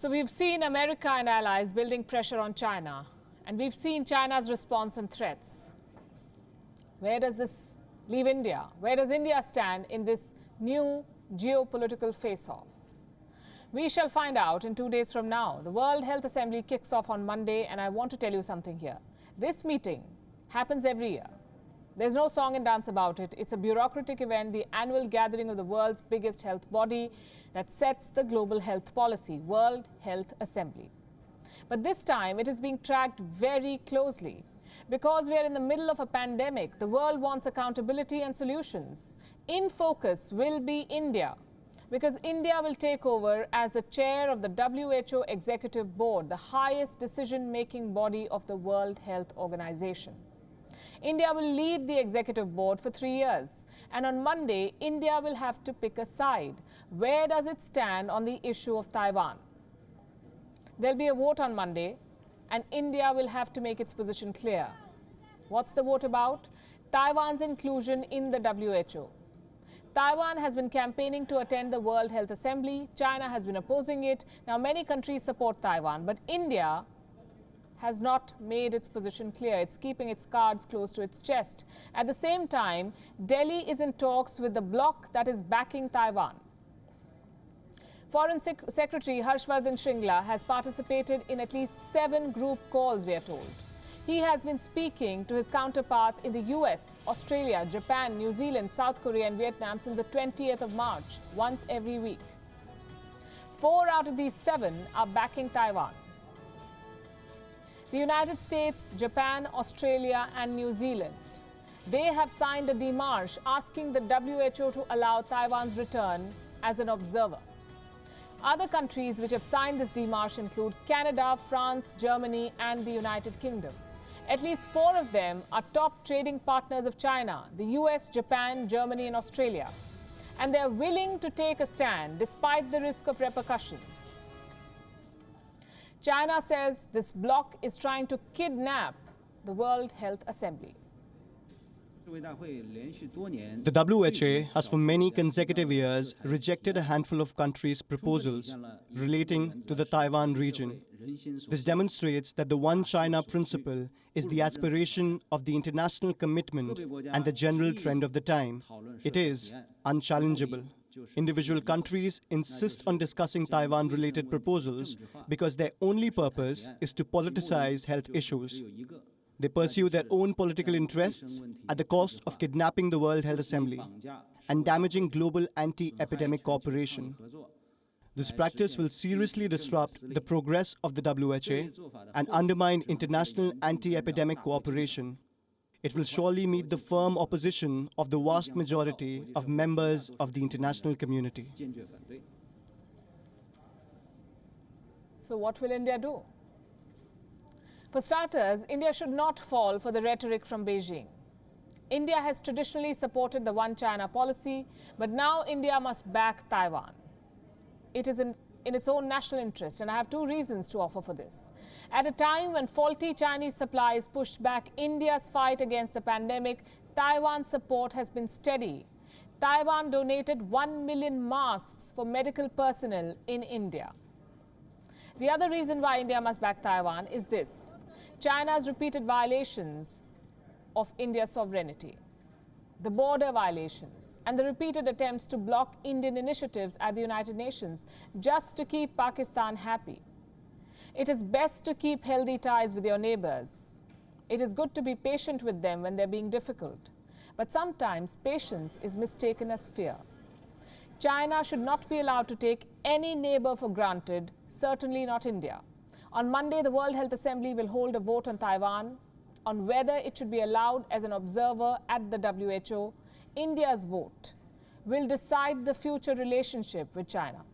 So we've seen America and allies building pressure on China, and we've seen China's response and threats. Where does this leave India? Where does India stand in this new geopolitical face-off? We shall find out in 2 days from now. The World Health Assembly kicks off on Monday, and I want to tell you something here. This meeting happens every year. There's no song and dance about it. It's a bureaucratic event, the annual gathering of the world's biggest health body that sets the global health policy, World Health Assembly. But this time, it is being tracked very closely. Because we are in the middle of a pandemic, the world wants accountability and solutions. In focus will be India, because India will take over as the chair of the WHO Executive Board, the highest decision-making body of the World Health Organization. India will lead the Executive Board for 3 years. And on Monday, India will have to pick a side. Where does it stand on the issue of Taiwan? There'll be a vote on Monday, and India will have to make its position clear. What's the vote about? Taiwan's inclusion in the WHO. Taiwan has been campaigning to attend the World Health Assembly. China has been opposing it. Now, many countries support Taiwan, but India has not made its position clear. It's keeping its cards close to its chest. At the same time, Delhi is in talks with the bloc that is backing Taiwan. Foreign Secretary Harshvardhan Shringla has participated in at least 7 group calls, we are told. He has been speaking to his counterparts in the US, Australia, Japan, New Zealand, South Korea and Vietnam since the 20th of March, once every week. 4 out of these 7 are backing Taiwan. The United States, Japan, Australia and New Zealand, they have signed a démarche asking the WHO to allow Taiwan's return as an observer. Other countries which have signed this démarche include Canada, France, Germany and the United Kingdom. At least 4 of them are top trading partners of China, the US, Japan, Germany and Australia. And they are willing to take a stand despite the risk of repercussions. China says this bloc is trying to kidnap the World Health Assembly. The WHO has for many consecutive years rejected a handful of countries' proposals relating to the Taiwan region. This demonstrates that the One China principle is the aspiration of the international commitment and the general trend of the time. It is unchallengeable. Individual countries insist on discussing Taiwan-related proposals because their only purpose is to politicize health issues. They pursue their own political interests at the cost of kidnapping the World Health Assembly and damaging global anti-epidemic cooperation. This practice will seriously disrupt the progress of the WHO and undermine international anti-epidemic cooperation. It will surely meet the firm opposition of the vast majority of members of the international community. So what will India do? For starters, India should not fall for the rhetoric from Beijing. India has traditionally supported the One China policy, but now India must back Taiwan. It is in its own national interest, and I have 2 reasons to offer for this. At a time when faulty Chinese supplies pushed back India's fight against the pandemic, Taiwan's support has been steady. Taiwan donated 1 million masks for medical personnel in India. The other reason why India must back Taiwan is this: China's repeated violations of India's sovereignty, the border violations, and the repeated attempts to block Indian initiatives at the United Nations just to keep Pakistan happy. It is best to keep healthy ties with your neighbors. It is good to be patient with them when they're being difficult. But sometimes patience is mistaken as fear. China should not be allowed to take any neighbor for granted, certainly not India. On Monday, the World Health Assembly will hold a vote on Taiwan, on whether it should be allowed as an observer at the WHO. India's vote will decide the future relationship with China.